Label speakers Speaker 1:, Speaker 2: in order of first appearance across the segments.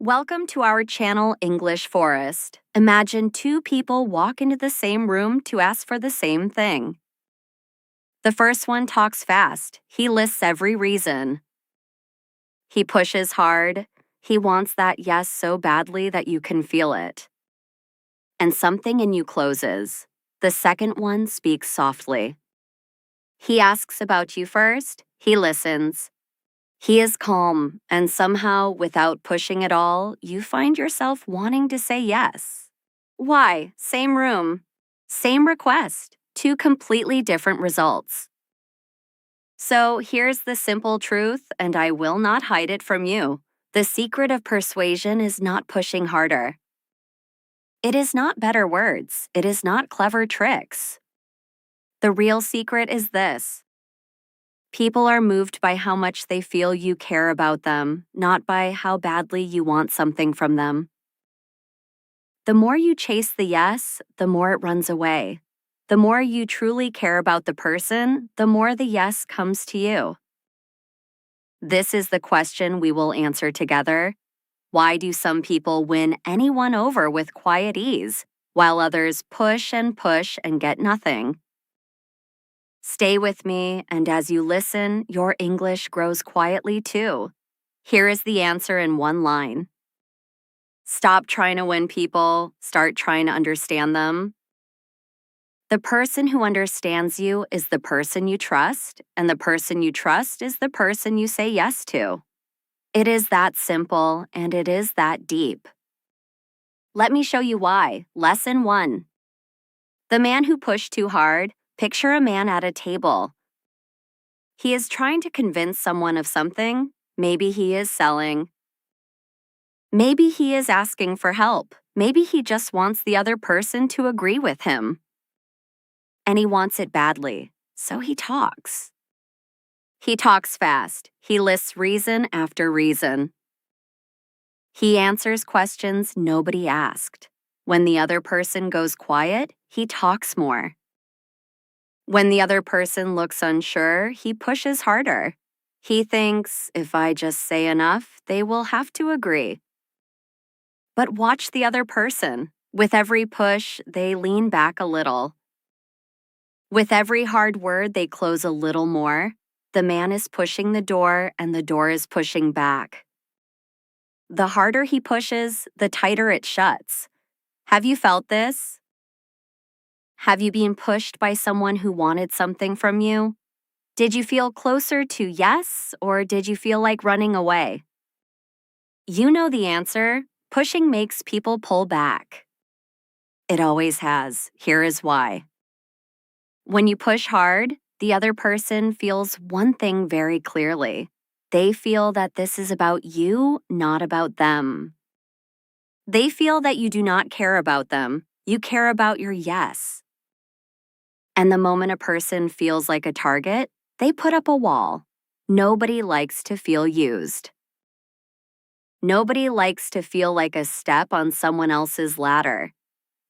Speaker 1: Welcome to our channel, English Forest. Imagine two people walk into the same room to ask for the same thing. The first one talks fast. He lists every reason. He pushes hard. He wants that yes so badly that you can feel it. And something in you closes. The second one speaks softly. He asks about you first. He listens. He is calm, and somehow, without pushing at all, you find yourself wanting to say yes. Why? Same room, same request, two completely different results. So here's the simple truth, and I will not hide it from you. The secret of persuasion is not pushing harder. It is not better words. It is not clever tricks. The real secret is this. People are moved by how much they feel you care about them, not by how badly you want something from them. The more you chase the yes, the more it runs away. The more you truly care about the person, the more the yes comes to you. This is the question we will answer together. Why do some people win anyone over with quiet ease, while others push and get nothing? Stay with me, and as you listen, your English grows quietly too. Here is the answer in one line. Stop trying to win people, start trying to understand them. The person who understands you is the person you trust, and the person you trust is the person you say yes to. It is that simple, and it is that deep. Let me show you why. Lesson 1. The man who pushed too hard. Picture a man at a table. He is trying to convince someone of something. Maybe he is selling. Maybe he is asking for help. Maybe he just wants the other person to agree with him. And he wants it badly, so he talks. He talks fast. He lists reason after reason. He answers questions nobody asked. When the other person goes quiet, he talks more. When the other person looks unsure, he pushes harder. He thinks, if I just say enough, they will have to agree. But watch the other person. With every push, they lean back a little. With every hard word, they close a little more. The man is pushing the door, and the door is pushing back. The harder he pushes, the tighter it shuts. Have you felt this? Have you been pushed by someone who wanted something from you? Did you feel closer to yes, or did you feel like running away? You know the answer. Pushing makes people pull back. It always has. Here is why. When you push hard, the other person feels one thing very clearly. They feel that this is about you, not about them. They feel that you do not care about them. You care about your yes. And the moment a person feels like a target, they put up a wall. Nobody likes to feel used. Nobody likes to feel like a step on someone else's ladder.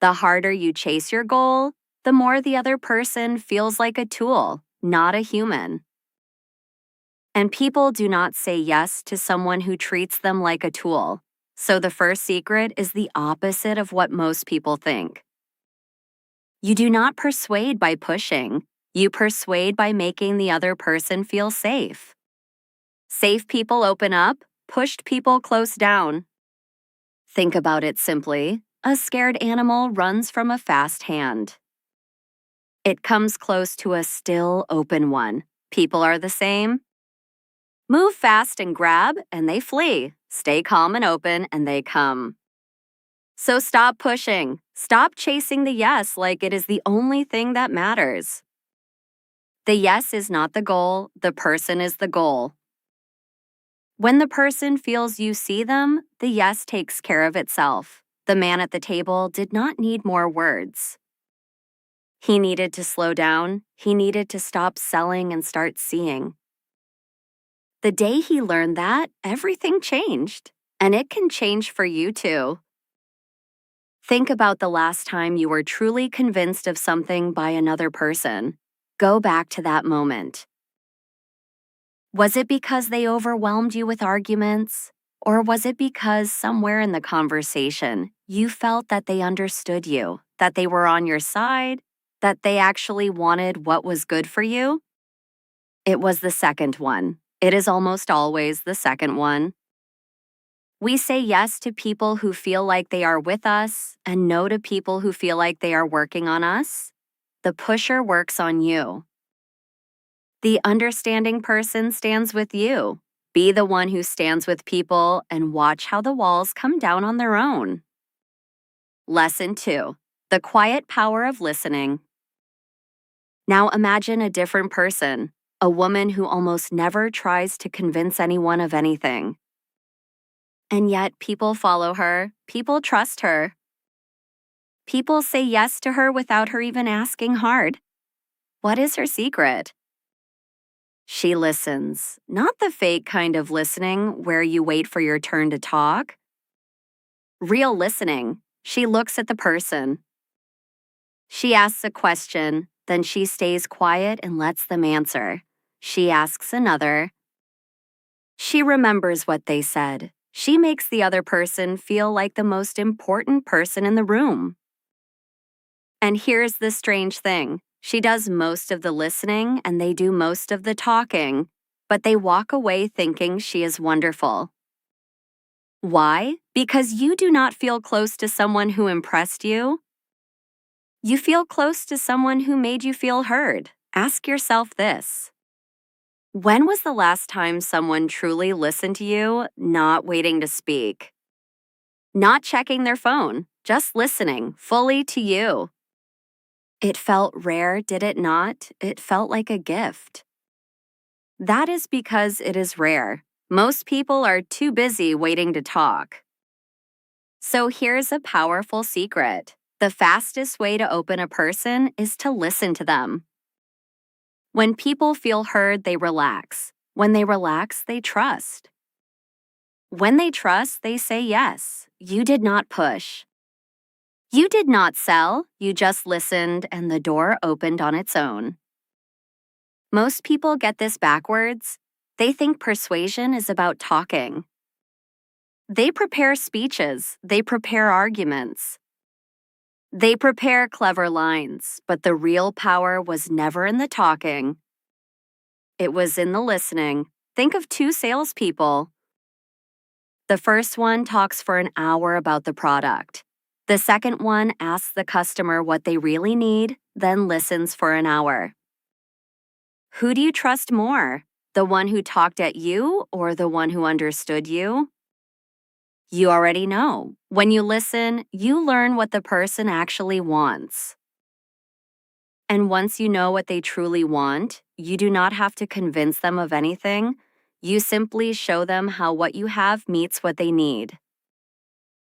Speaker 1: The harder you chase your goal, the more the other person feels like a tool, not a human. And people do not say yes to someone who treats them like a tool. So the first secret is the opposite of what most people think. You do not persuade by pushing. You persuade by making the other person feel safe. Safe people open up, pushed people close down. Think about it simply. A scared animal runs from a fast hand. It comes close to a still open one. People are the same. Move fast and grab, and they flee. Stay calm and open, and they come. So stop pushing. Stop chasing the yes like it is the only thing that matters. The yes is not the goal, the person is the goal. When the person feels you see them, the yes takes care of itself. The man at the table did not need more words. He needed to slow down. He needed to stop selling and start seeing. The day he learned that, everything changed. And it can change for you too. Think about the last time you were truly convinced of something by another person. Go back to that moment. Was it because they overwhelmed you with arguments? Or was it because somewhere in the conversation, you felt that they understood you, that they were on your side, that they actually wanted what was good for you? It was the second one. It is almost always the second one. We say yes to people who feel like they are with us and no to people who feel like they are working on us. The pusher works on you. The understanding person stands with you. Be the one who stands with people and watch how the walls come down on their own. Lesson 2. The quiet power of listening. Now imagine a different person, a woman who almost never tries to convince anyone of anything. And yet people follow her, people trust her. People say yes to her without her even asking hard. What is her secret? She listens, not the fake kind of listening where you wait for your turn to talk. Real listening. She looks at the person. She asks a question, then she stays quiet and lets them answer. She asks another. She remembers what they said. She makes the other person feel like the most important person in the room. And here's the strange thing. She does most of the listening and they do most of the talking, but they walk away thinking she is wonderful. Why? Because you do not feel close to someone who impressed you. You feel close to someone who made you feel heard. Ask yourself this. When was the last time someone truly listened to you, not waiting to speak? Not checking their phone, just listening fully to you. It felt rare, did it not? It felt like a gift. That is because it is rare. Most people are too busy waiting to talk. So here's a powerful secret. The fastest way to open a person is to listen to them. When people feel heard, they relax. When they relax, they trust. When they trust, they say yes. You did not push. You did not sell, you just listened and the door opened on its own. Most people get this backwards. They think persuasion is about talking. They prepare speeches, they prepare arguments. They prepare clever lines, but the real power was never in the talking. It was in the listening. Think of two salespeople. The first one talks for an hour about the product. The second one asks the customer what they really need, then listens for an hour. Who do you trust more? The one who talked at you or the one who understood you? You already know. When you listen, you learn what the person actually wants. And once you know what they truly want, you do not have to convince them of anything. You simply show them how what you have meets what they need.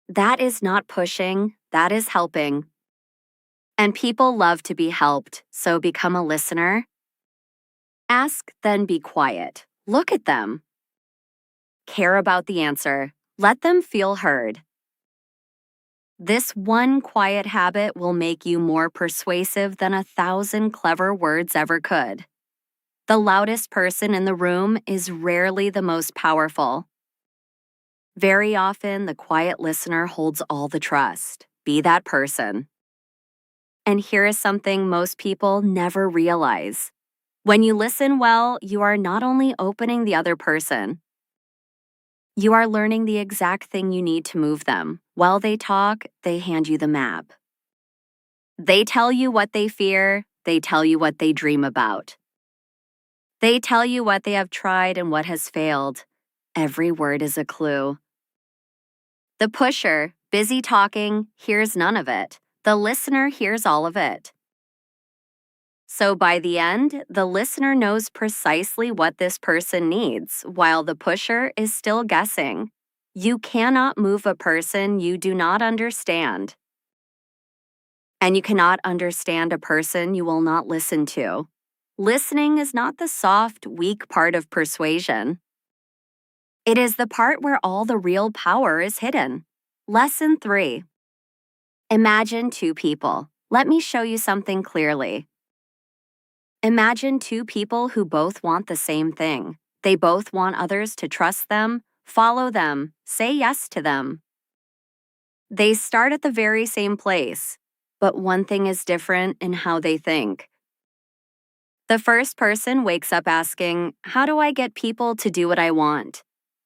Speaker 1: That is not pushing, that is helping. And people love to be helped, so become a listener. Ask, then be quiet. Look at them. Care about the answer. Let them feel heard. This one quiet habit will make you more persuasive than 1,000 clever words ever could. The loudest person in the room is rarely the most powerful. Very often, the quiet listener holds all the trust. Be that person. And here is something most people never realize. When you listen well, you are not only opening the other person, you are learning the exact thing you need to move them. While they talk, they hand you the map. They tell you what they fear, they tell you what they dream about. They tell you what they have tried and what has failed. Every word is a clue. The pusher, busy talking, hears none of it. The listener hears all of it. So by the end, the listener knows precisely what this person needs, while the pusher is still guessing. You cannot move a person you do not understand. And you cannot understand a person you will not listen to. Listening is not the soft, weak part of persuasion. It is the part where all the real power is hidden. Lesson 3. Imagine two people. Let me show you something clearly. Imagine two people who both want the same thing. They both want others to trust them, Follow them, say yes to them. They start at the very same place, but one thing is different in how they think. The first person wakes up asking, "How do I get people to do what I want?"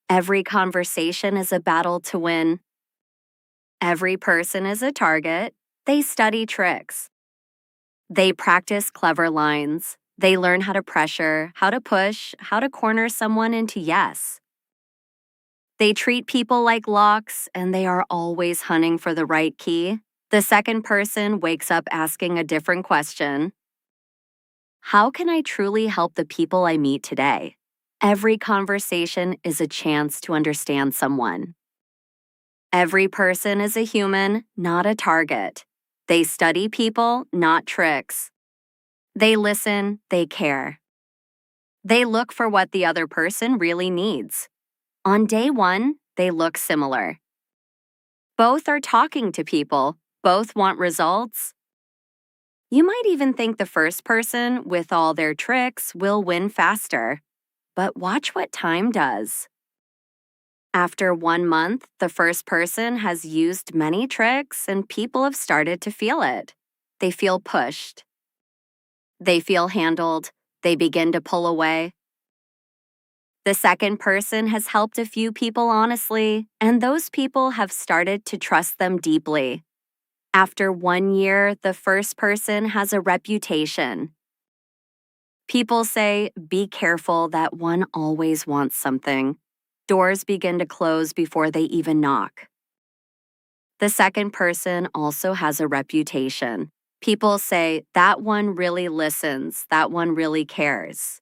Speaker 1: Every conversation is a battle to win. Every person is a target. They study tricks. They practice clever lines. They learn how to pressure, how to push, how to corner someone into yes. They treat people like locks, and they are always hunting for the right key. The second person wakes up asking a different question. How can I truly help the people I meet today? Every conversation is a chance to understand someone. Every person is a human, not a target. They study people, not tricks. They listen, they care. They look for what the other person really needs. On day one, they look similar. Both are talking to people, both want results. You might even think the first person, with all their tricks, will win faster. But watch what time does. After 1 month, the first person has used many tricks and people have started to feel it. They feel pushed. They feel handled. They begin to pull away. The second person has helped a few people honestly, and those people have started to trust them deeply. After 1 year, the first person has a reputation. People say, "Be careful, that one always wants something." Doors begin to close before they even knock. The second person also has a reputation. People say, "That one really listens, that one really cares."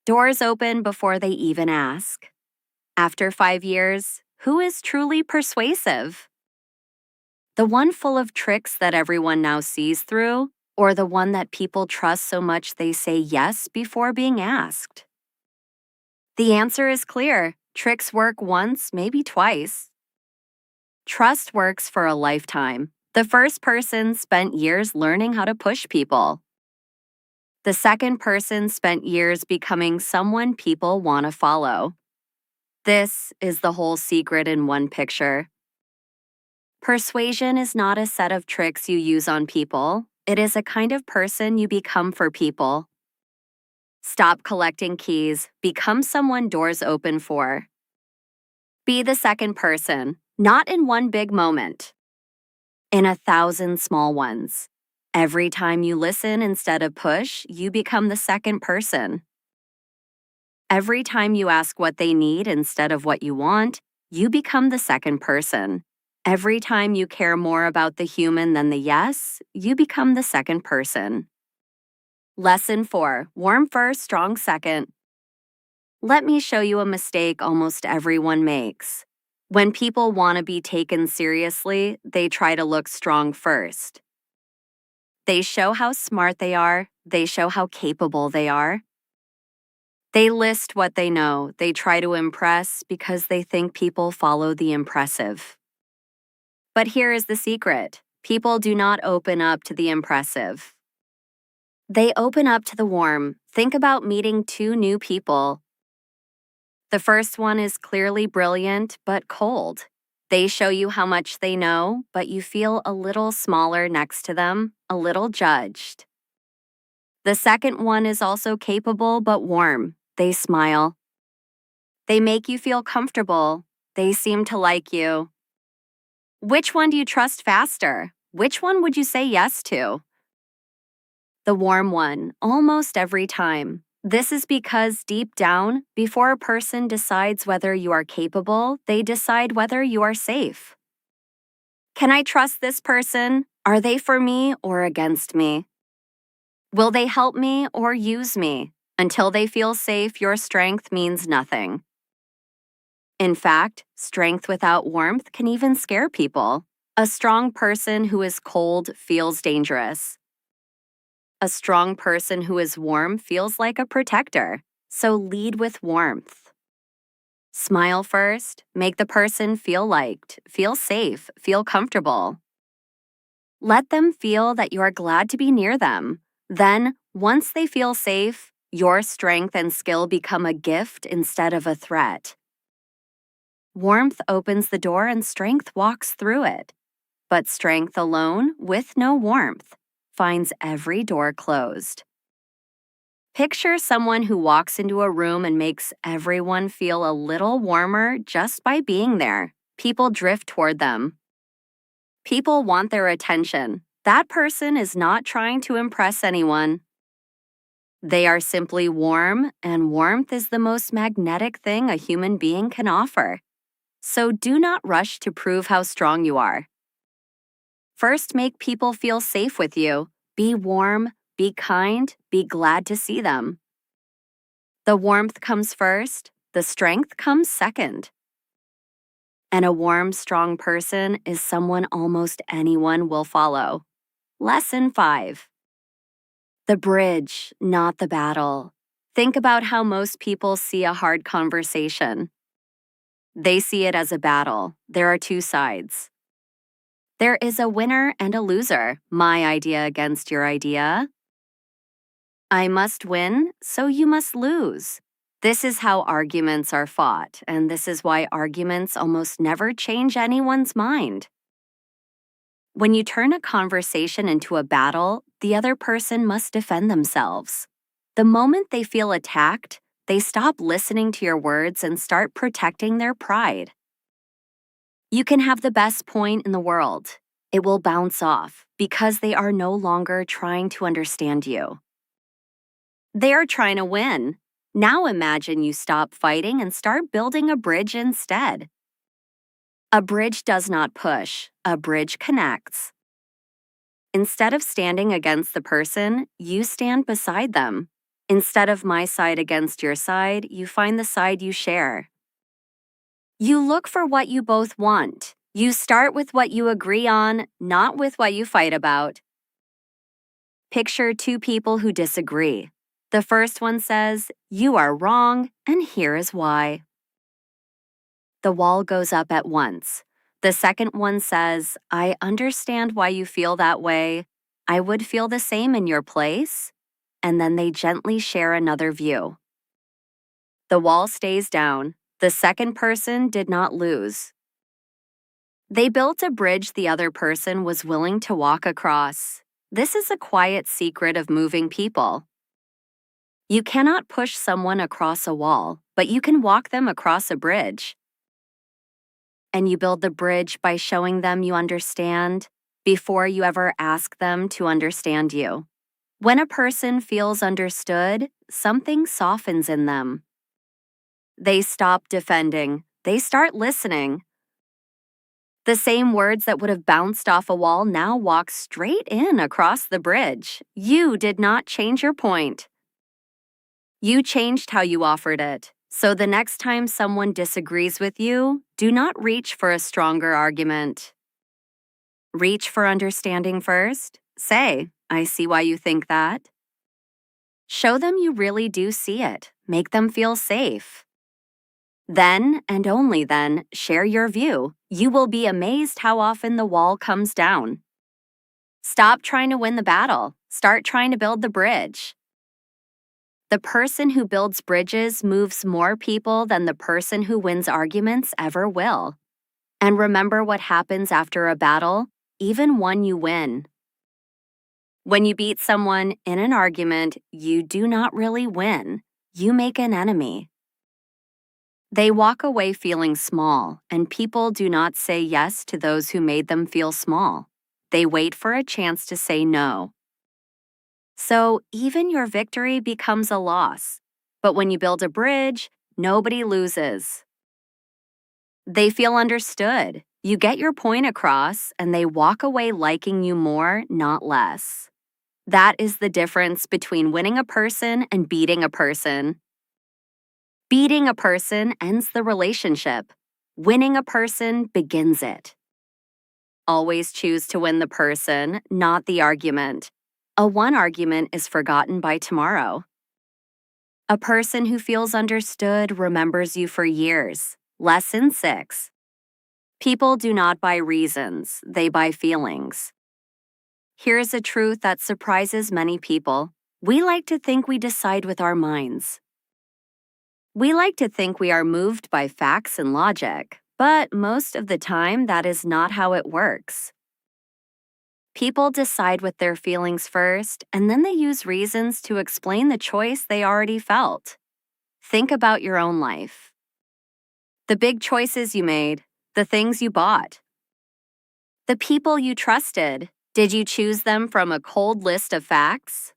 Speaker 1: Doors open before they even ask. After 5 years, who is truly persuasive? The one full of tricks that everyone now sees through, or the one that people trust so much they say yes before being asked? The answer is clear. Tricks work once, maybe twice. Trust works for a lifetime. The first person spent years learning how to push people. The second person spent years becoming someone people want to follow. This is the whole secret in one picture. Persuasion is not a set of tricks you use on people. It is a kind of person you become for people. Stop collecting keys. Become someone doors open for. Be the second person, not in one big moment, in 1,000 small ones. Every time you listen instead of push, you become the second person. Every time you ask what they need instead of what you want, you become the second person. Every time you care more about the human than the yes, you become the second person. Lesson 4. Warm first, strong second. Let me show you a mistake almost everyone makes. When people want to be taken seriously, they try to look strong first. They show how smart they are. They show how capable they are. They list what they know. They try to impress because they think people follow the impressive. But here is the secret. People do not open up to the impressive. They open up to the warm. Think about meeting two new people. The first one is clearly brilliant, but cold. They show you how much they know, but you feel a little smaller next to them, a little judged. The second one is also capable, but warm. They smile. They make you feel comfortable. They seem to like you. Which one do you trust faster? Which one would you say yes to? The warm one, almost every time. This is because deep down, before a person decides whether you are capable, they decide whether you are safe. Can I trust this person? Are they for me or against me? Will they help me or use me? Until they feel safe, your strength means nothing. In fact, strength without warmth can even scare people. A strong person who is cold feels dangerous. A strong person who is warm feels like a protector, so lead with warmth. Smile first, make the person feel liked, feel safe, feel comfortable. Let them feel that you are glad to be near them. Then, once they feel safe, your strength and skill become a gift instead of a threat. Warmth opens the door and strength walks through it. But strength alone, with no warmth, finds every door closed. Picture someone who walks into a room and makes everyone feel a little warmer just by being there. People drift toward them. People want their attention. That person is not trying to impress anyone. They are simply warm, and warmth is the most magnetic thing a human being can offer. So do not rush to prove how strong you are. First, make people feel safe with you. Be warm, be kind, be glad to see them. The warmth comes first, the strength comes second. And a warm, strong person is someone almost anyone will follow. Lesson 5. The bridge, not the battle. Think about how most people see a hard conversation. They see it as a battle. There are two sides. There is a winner and a loser, my idea against your idea. I must win, so you must lose. This is how arguments are fought, and this is why arguments almost never change anyone's mind. When you turn a conversation into a battle, the other person must defend themselves. The moment they feel attacked, they stop listening to your words and start protecting their pride. You can have the best point in the world. It will bounce off because they are no longer trying to understand you. They are trying to win. Now imagine you stop fighting and start building a bridge instead. A bridge does not push, a bridge connects. Instead of standing against the person, you stand beside them. Instead of my side against your side, you find the side you share. You look for what you both want. You start with what you agree on, not with what you fight about. Picture two people who disagree. The first one says, "You are wrong, and here is why." The wall goes up at once. The second one says, "I understand why you feel that way. I would feel the same in your place." And then they gently share another view. The wall stays down. The second person did not lose. They built a bridge the other person was willing to walk across. This is a quiet secret of moving people. You cannot push someone across a wall, but you can walk them across a bridge. And you build the bridge by showing them you understand before you ever ask them to understand you. When a person feels understood, something softens in them. They stop defending. They start listening. The same words that would have bounced off a wall now walk straight in across the bridge. You did not change your point. You changed how you offered it. So the next time someone disagrees with you, do not reach for a stronger argument. Reach for understanding first. Say, "I see why you think that." Show them you really do see it. Make them feel safe. Then, and only then, share your view. You will be amazed how often the wall comes down. Stop trying to win the battle. Start trying to build the bridge. The person who builds bridges moves more people than the person who wins arguments ever will. And remember what happens after a battle, even one you win. When you beat someone in an argument, you do not really win. You make an enemy. They walk away feeling small, and people do not say yes to those who made them feel small. They wait for a chance to say no. So even your victory becomes a loss. But when you build a bridge, nobody loses. They feel understood. You get your point across, and they walk away liking you more, not less. That is the difference between winning a person and beating a person. Beating a person ends the relationship. Winning a person begins it. Always choose to win the person, not the argument. A one argument is forgotten by tomorrow. A person who feels understood remembers you for years. Lesson 6. People do not buy reasons, they buy feelings. Here is a truth that surprises many people. We like to think we decide with our minds. We like to think we are moved by facts and logic, But most of the time, that is not how it works. People decide with their feelings first, and then they use reasons to explain the choice they already felt. Think about your own life. The big choices you made, the things you bought, the people you trusted. Did you choose them from a cold list of facts?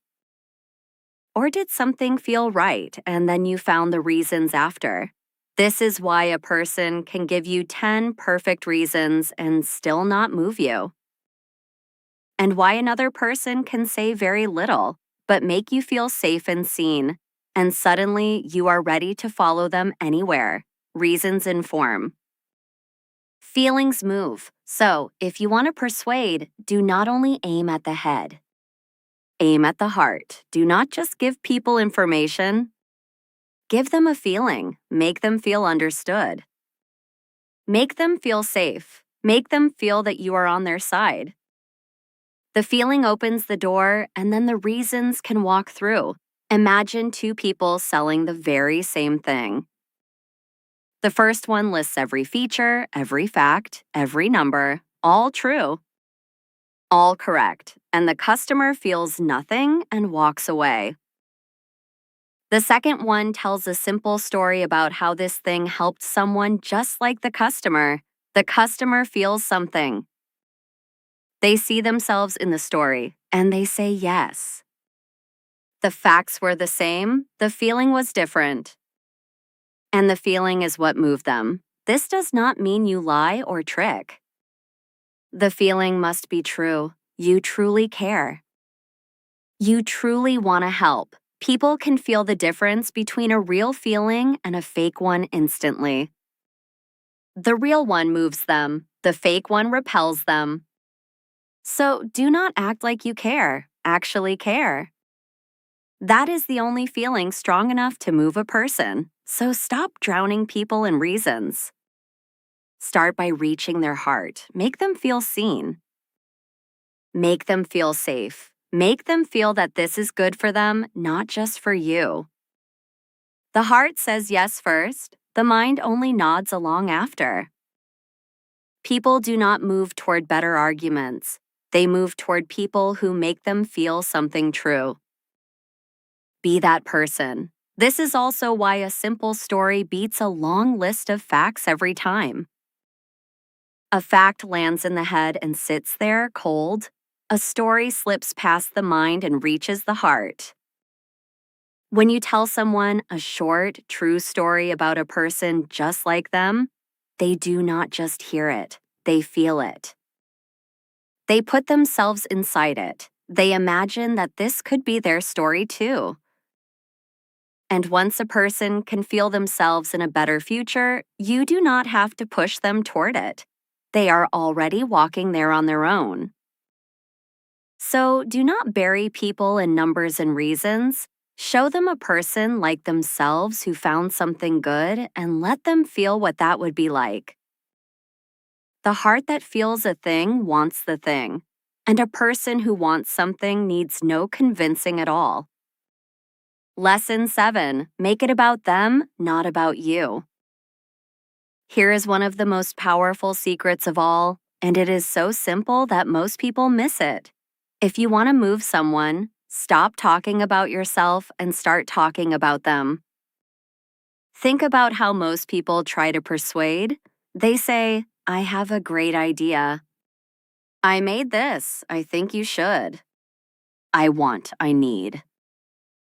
Speaker 1: Or did something feel right and then you found the reasons after? This is why a person can give you 10 perfect reasons and still not move you. And why another person can say very little, but make you feel safe and seen, and suddenly you are ready to follow them anywhere. Reasons inform. Feelings move. So, if you want to persuade, do not only aim at the head. Aim at the heart. Do not just give people information. Give them a feeling. Make them feel understood. Make them feel safe. Make them feel that you are on their side. The feeling opens the door, and then the reasons can walk through. Imagine two people selling the very same thing. The first one lists every feature, every fact, every number, all true, all correct, and the customer feels nothing and walks away. The second one tells a simple story about how this thing helped someone just like the customer. The customer feels something. They see themselves in the story, and they say yes. The facts were the same, the feeling was different. And the feeling is what moved them. This does not mean you lie or trick. The feeling must be true. You truly care. You truly want to help. People can feel the difference between a real feeling and a fake one instantly. The real one moves them, the fake one repels them. So do not act like you care. Actually care. That is the only feeling strong enough to move a person. So stop drowning people in reasons. Start by reaching their heart. Make them feel seen. Make them feel safe. Make them feel that this is good for them, not just for you. The heart says yes first. The mind only nods along after. People do not move toward better arguments. They move toward people who make them feel something true. Be that person. This is also why a simple story beats a long list of facts every time. A fact lands in the head and sits there, cold. A story slips past the mind and reaches the heart. When you tell someone a short, true story about a person just like them, they do not just hear it, they feel it. They put themselves inside it. They imagine that this could be their story too. And once a person can feel themselves in a better future, you do not have to push them toward it. They are already walking there on their own. So do not bury people in numbers and reasons. Show them a person like themselves who found something good and let them feel what that would be like. The heart that feels a thing wants the thing, and a person who wants something needs no convincing at all. Lesson 7. Make it about them, not about you. Here is one of the most powerful secrets of all, and it is so simple that most people miss it. If you want to move someone, stop talking about yourself and start talking about them. Think about how most people try to persuade. They say, I have a great idea. I made this. I think you should. I want. I need.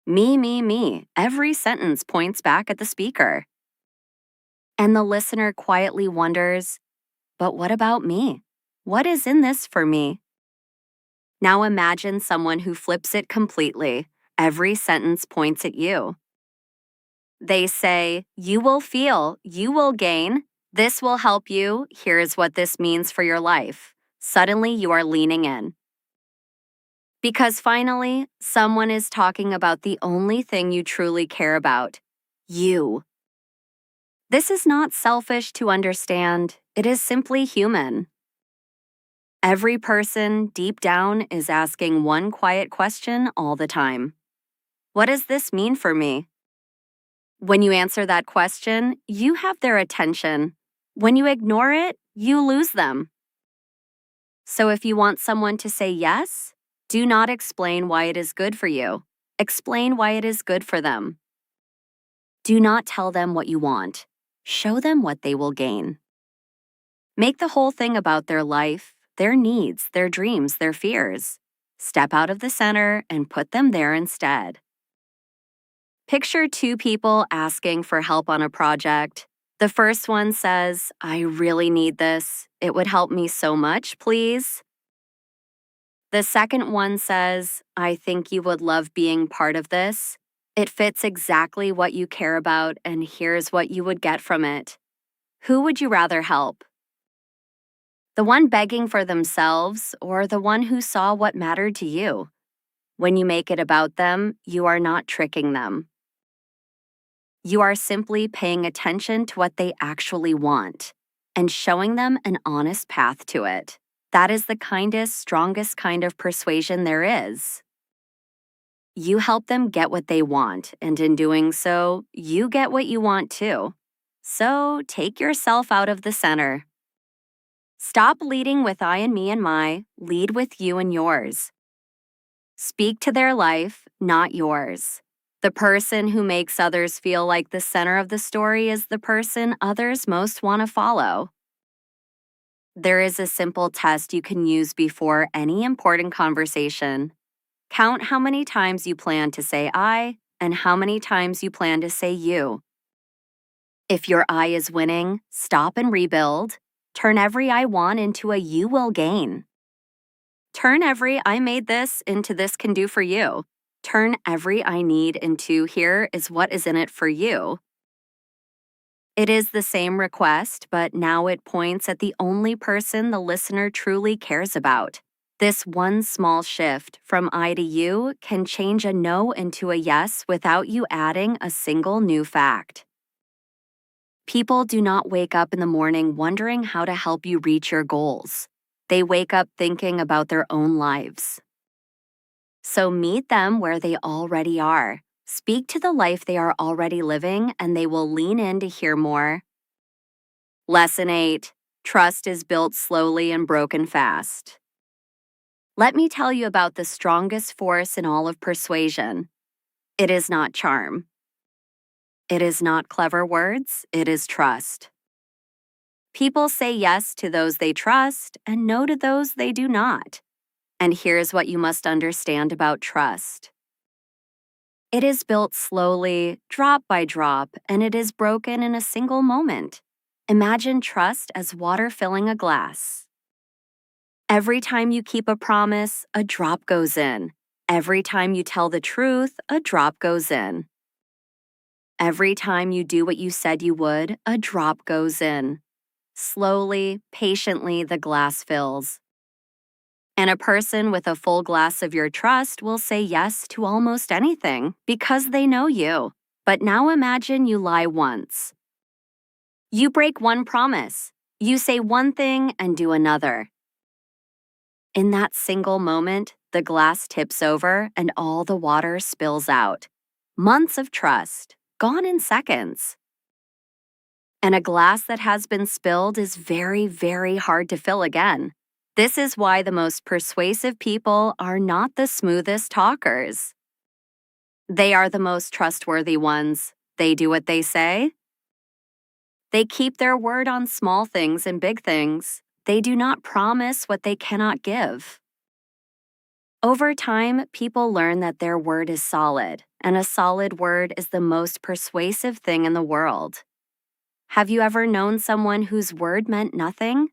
Speaker 1: Me, me, me. Every sentence points back at the speaker. And the listener quietly wonders, but what about me? What is in this for me? Now imagine someone who flips it completely. Every sentence points at you. They say, you will feel, you will gain, this will help you, here is what this means for your life. Suddenly you are leaning in. Because finally, someone is talking about the only thing you truly care about, you. This is not selfish to understand, it is simply human. Every person, deep down, is asking one quiet question all the time. What does this mean for me? When you answer that question, you have their attention. When you ignore it, you lose them. So if you want someone to say yes, do not explain why it is good for you. Explain why it is good for them. Do not tell them what you want. Show them what they will gain. Make the whole thing about their life, their needs, their dreams, their fears. Step out of the center and put them there instead. Picture two people asking for help on a project. The first one says, "I really need this. It would help me so much, please." The second one says, "I think you would love being part of this. It fits exactly what you care about, and here's what you would get from it." Who would you rather help? The one begging for themselves or the one who saw what mattered to you? When you make it about them, you are not tricking them. You are simply paying attention to what they actually want and showing them an honest path to it. That is the kindest, strongest kind of persuasion there is. You help them get what they want, and in doing so, you get what you want too. So take yourself out of the center. Stop leading with I and me and my, lead with you and yours. Speak to their life, not yours. The person who makes others feel like the center of the story is the person others most want to follow. There is a simple test you can use before any important conversation. Count how many times you plan to say I and how many times you plan to say you. If your I is winning, stop and rebuild. Turn every I want into a you will gain. Turn every I made this into this can do for you. Turn every I need into here is what is in it for you. It is the same request, but now it points at the only person the listener truly cares about. This one small shift from I to you can change a no into a yes without you adding a single new fact. People do not wake up in the morning wondering how to help you reach your goals. They wake up thinking about their own lives. So meet them where they already are. Speak to the life they are already living, and they will lean in to hear more. Lesson 8. Trust is built slowly and broken fast. Let me tell you about the strongest force in all of persuasion. It is not charm. It is not clever words. It is trust. People say yes to those they trust and no to those they do not. And here's what you must understand about trust. It is built slowly, drop by drop, and it is broken in a single moment. Imagine trust as water filling a glass. Every time you keep a promise, a drop goes in. Every time you tell the truth, a drop goes in. Every time you do what you said you would, a drop goes in. Slowly, patiently, the glass fills. And a person with a full glass of your trust will say yes to almost anything because they know you. But now imagine you lie once. You break one promise. You say one thing and do another. In that single moment, the glass tips over and all the water spills out. Months of trust, gone in seconds. And a glass that has been spilled is very, very hard to fill again. This is why the most persuasive people are not the smoothest talkers. They are the most trustworthy ones. They do what they say. They keep their word on small things and big things. They do not promise what they cannot give. Over time, people learn that their word is solid, and a solid word is the most persuasive thing in the world. Have you ever known someone whose word meant nothing?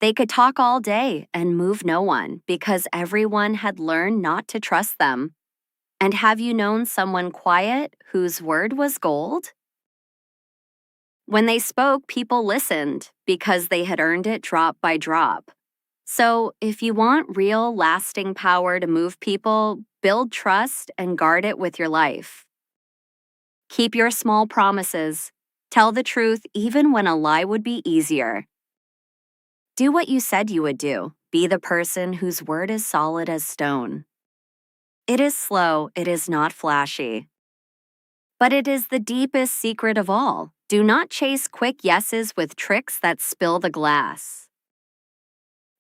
Speaker 1: They could talk all day and move no one because everyone had learned not to trust them. And have you known someone quiet whose word was gold? When they spoke, people listened because they had earned it drop by drop. So, if you want real, lasting power to move people, build trust and guard it with your life. Keep your small promises. Tell the truth even when a lie would be easier. Do what you said you would do. Be the person whose word is solid as stone. It is slow, it is not flashy. But it is the deepest secret of all. Do not chase quick yeses with tricks that spill the glass.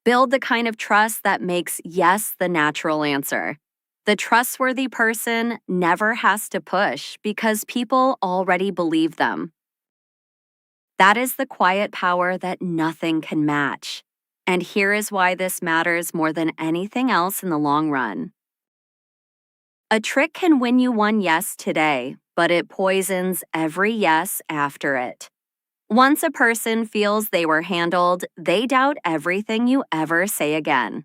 Speaker 1: Build the kind of trust that makes yes the natural answer. The trustworthy person never has to push because people already believe them. That is the quiet power that nothing can match. And here is why this matters more than anything else in the long run. A trick can win you one yes today, but it poisons every yes after it. Once a person feels they were handled, they doubt everything you ever say again.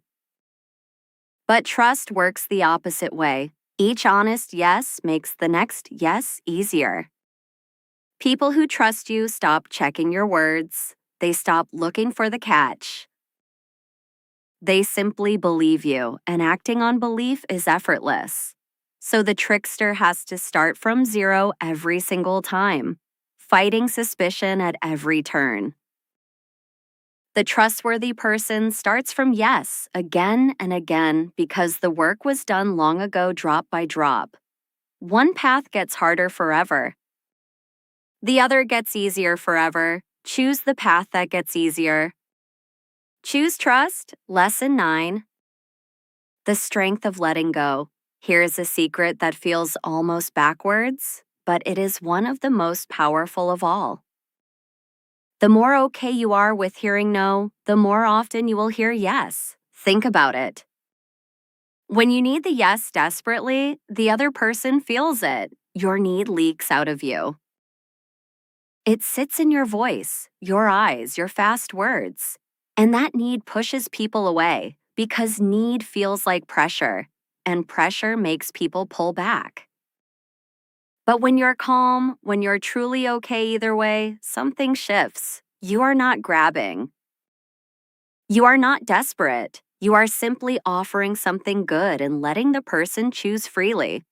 Speaker 1: But trust works the opposite way. Each honest yes makes the next yes easier. People who trust you stop checking your words. They stop looking for the catch. They simply believe you, and acting on belief is effortless. So the trickster has to start from zero every single time, fighting suspicion at every turn. The trustworthy person starts from yes again and again because the work was done long ago, drop by drop. One path gets harder forever. The other gets easier forever. Choose the path that gets easier. Choose trust. Lesson 9. The strength of letting go. Here is a secret that feels almost backwards, but it is one of the most powerful of all. The more okay you are with hearing no, the more often you will hear yes. Think about it. When you need the yes desperately, the other person feels it. Your need leaks out of you. It sits in your voice, your eyes, your fast words. And that need pushes people away because need feels like pressure, and pressure makes people pull back. But when you're calm, when you're truly okay either way, something shifts. You are not grabbing. You are not desperate. You are simply offering something good and letting the person choose freely.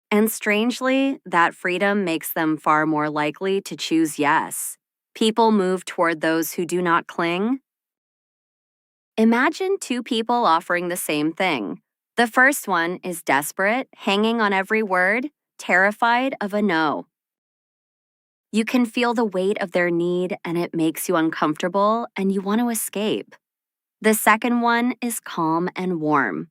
Speaker 1: And strangely, that freedom makes them far more likely to choose yes. People move toward those who do not cling. Imagine two people offering the same thing. The first one is desperate, hanging on every word, terrified of a no. You can feel the weight of their need and it makes you uncomfortable and you want to escape. The second one is calm and warm.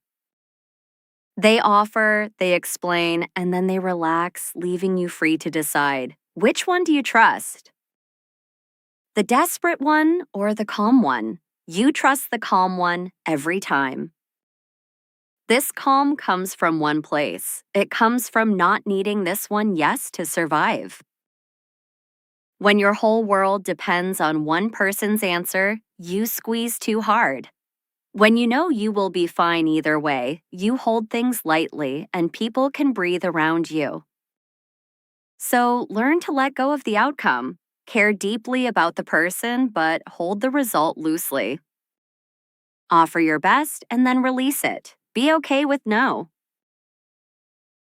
Speaker 1: They offer, they explain, and then they relax, leaving you free to decide. Which one do you trust? The desperate one or the calm one? You trust the calm one every time. This calm comes from one place. It comes from not needing this one yes to survive. When your whole world depends on one person's answer, you squeeze too hard. When you know you will be fine either way, you hold things lightly and people can breathe around you. So learn to let go of the outcome. Care deeply about the person, but hold the result loosely. Offer your best and then release it. Be okay with no.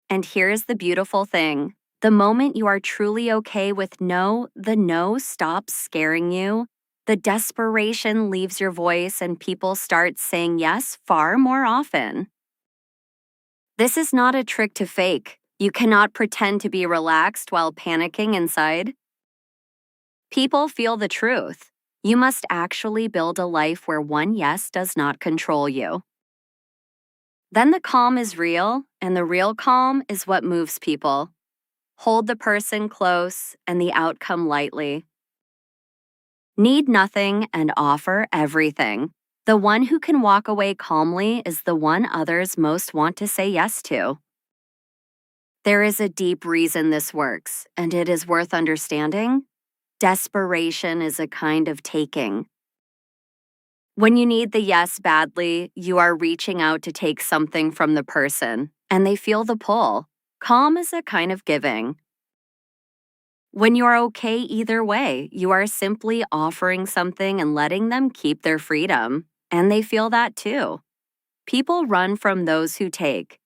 Speaker 1: And here's the beautiful thing. The moment you are truly okay with no, the no stops scaring you. The desperation leaves your voice and people start saying yes far more often. This is not a trick to fake. You cannot pretend to be relaxed while panicking inside. People feel the truth. You must actually build a life where one yes does not control you. Then the calm is real, and the real calm is what moves people. Hold the person close and the outcome lightly. Need nothing and offer everything. The one who can walk away calmly is the one others most want to say yes to. There is a deep reason this works, and it is worth understanding. Desperation is a kind of taking. When you need the yes badly, you are reaching out to take something from the person, and they feel the pull. Calm is a kind of giving. When you are okay either way, you are simply offering something and letting them keep their freedom, and they feel that too. People run from those who take.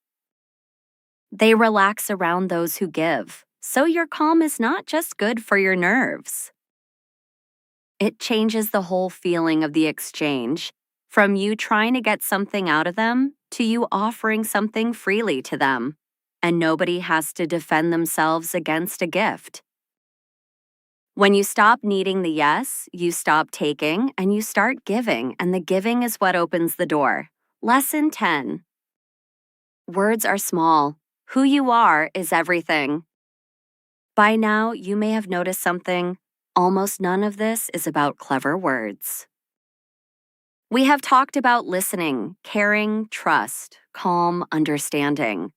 Speaker 1: They relax around those who give. So your calm is not just good for your nerves. It changes the whole feeling of the exchange, from you trying to get something out of them to you offering something freely to them. and nobody has to defend themselves against a gift. When you stop needing the yes, you stop taking and you start giving, and the giving is what opens the door. Lesson 10. Words are small. Who you are is everything. By now, you may have noticed something. Almost none of this is about clever words. We have talked about listening, caring, trust, calm, understanding.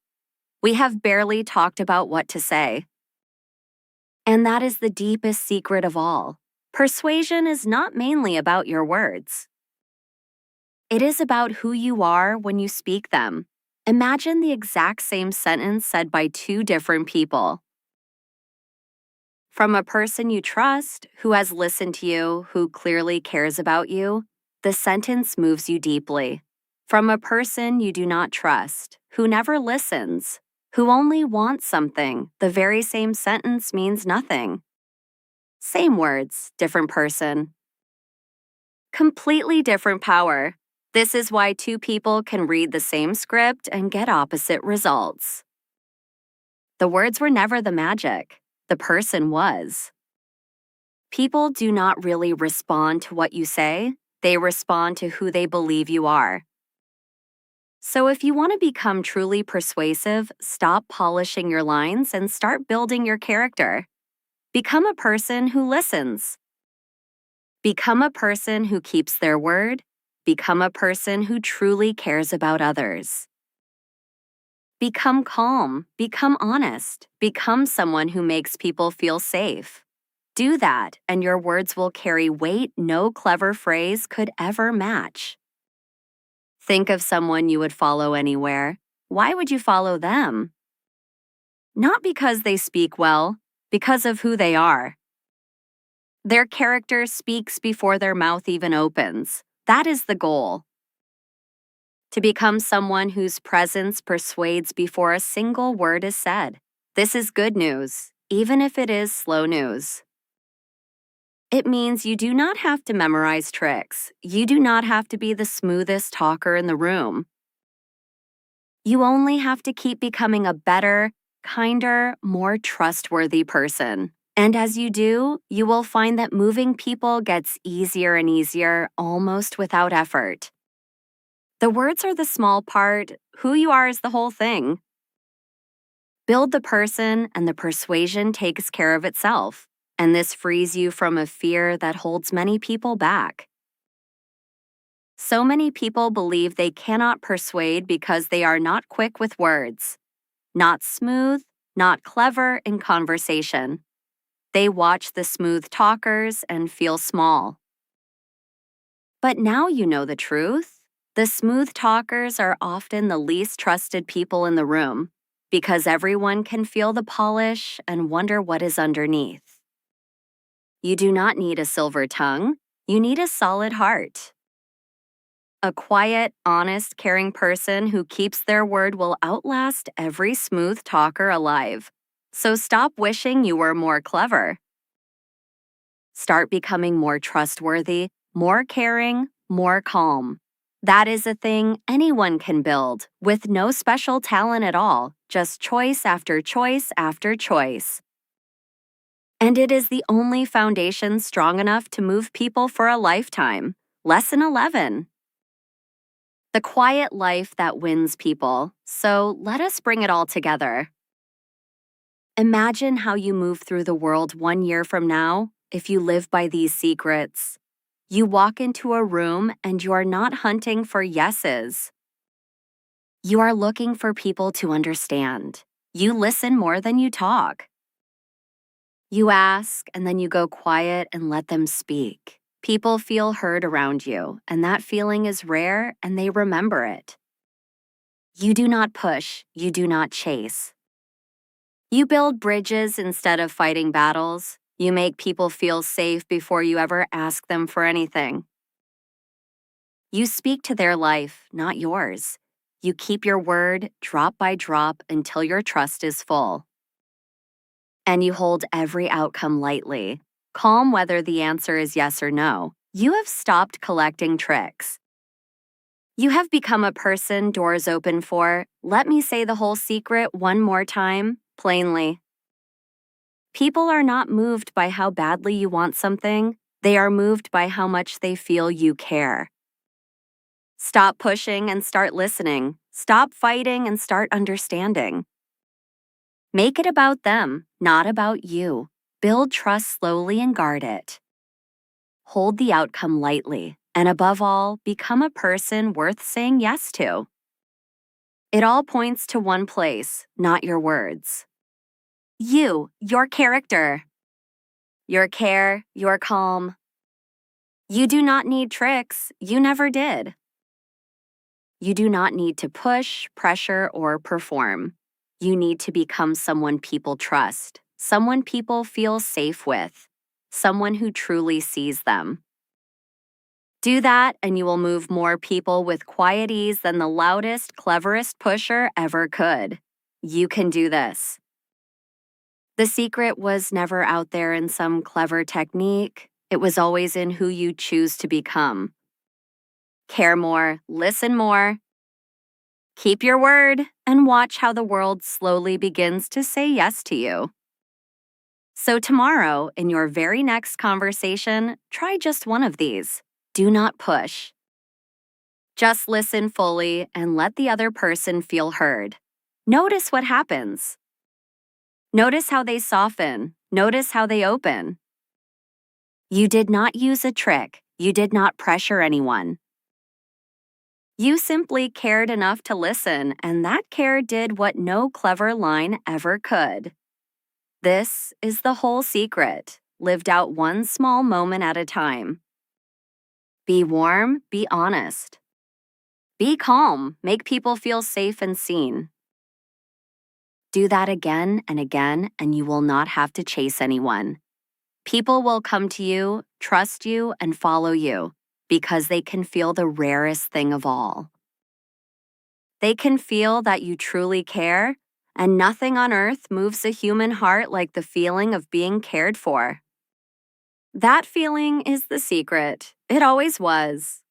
Speaker 1: We have barely talked about what to say. And that is the deepest secret of all. Persuasion is not mainly about your words. It is about who you are when you speak them. Imagine the exact same sentence said by two different people. From a person you trust, who has listened to you, who clearly cares about you, the sentence moves you deeply. From a person you do not trust, who never listens, who only wants something, the very same sentence means nothing. Same words, different person. Completely different power. This is why two people can read the same script and get opposite results. The words were never the magic. The person was. People do not really respond to what you say. They respond to who they believe you are. So if you want to become truly persuasive, stop polishing your lines and start building your character. Become a person who listens. Become a person who keeps their word. Become a person who truly cares about others. Become calm. Become honest. Become someone who makes people feel safe. Do that, and your words will carry weight no clever phrase could ever match. Think of someone you would follow anywhere. Why would you follow them? Not because they speak well, because of who they are. Their character speaks before their mouth even opens. That is the goal. To become someone whose presence persuades before a single word is said. This is good news, even if it is slow news. It means you do not have to memorize tricks. You do not have to be the smoothest talker in the room. You only have to keep becoming a better, kinder, more trustworthy person. And as you do, you will find that moving people gets easier and easier, almost without effort. The words are the small part. Who you are is the whole thing. Build the person, and the persuasion takes care of itself. And this frees you from a fear that holds many people back. So many people believe they cannot persuade because they are not quick with words, not smooth, not clever in conversation. They watch the smooth talkers and feel small. But now you know the truth. The smooth talkers are often the least trusted people in the room because everyone can feel the polish and wonder what is underneath. You do not need a silver tongue. You need a solid heart. A quiet, honest, caring person who keeps their word will outlast every smooth talker alive. So stop wishing you were more clever. Start becoming more trustworthy, more caring, more calm. That is a thing anyone can build, with no special talent at all, just choice after choice after choice. And it is the only foundation strong enough to move people for a lifetime. Lesson 11. The quiet life that wins people. So let us bring it all together. Imagine how you move through the world 1 year from now if you live by these secrets. You walk into a room and you are not hunting for yeses. You are looking for people to understand. You listen more than you talk. You ask, and then you go quiet and let them speak. People feel heard around you, and that feeling is rare, and they remember it. You do not push, you do not chase. You build bridges instead of fighting battles. You make people feel safe before you ever ask them for anything. You speak to their life, not yours. You keep your word drop by drop until your trust is full. And you hold every outcome lightly, calm whether the answer is yes or no. You have stopped collecting tricks. You have become a person doors open for. Let me say the whole secret one more time, plainly. People are not moved by how badly you want something. They are moved by how much they feel you care. Stop pushing and start listening. Stop fighting and start understanding. Make it about them, not about you. Build trust slowly and guard it. Hold the outcome lightly, and above all, become a person worth saying yes to. It all points to one place, not your words. You, your character. Your care, your calm. You do not need tricks. You never did. You do not need to push, pressure, or perform. You need to become someone people trust, someone people feel safe with, someone who truly sees them. Do that, and you will move more people with quiet ease than the loudest, cleverest pusher ever could. You can do this. The secret was never out there in some clever technique. It was always in who you choose to become. Care more, listen more. Keep your word, and watch how the world slowly begins to say yes to you. So tomorrow, in your very next conversation, try just one of these. Do not push. Just listen fully and let the other person feel heard. Notice what happens. Notice how they soften. Notice how they open. You did not use a trick. You did not pressure anyone. You simply cared enough to listen, and that care did what no clever line ever could. This is the whole secret, lived out one small moment at a time. Be warm, be honest. Be calm, make people feel safe and seen. Do that again and again, and you will not have to chase anyone. People will come to you, trust you, and follow you because they can feel the rarest thing of all. They can feel that you truly care, and nothing on earth moves a human heart like the feeling of being cared for. That feeling is the secret. It always was.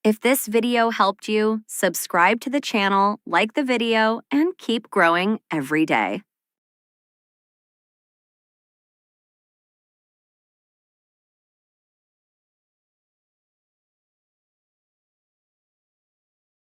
Speaker 1: If this video helped you, subscribe to the channel, like the video, and keep growing every day.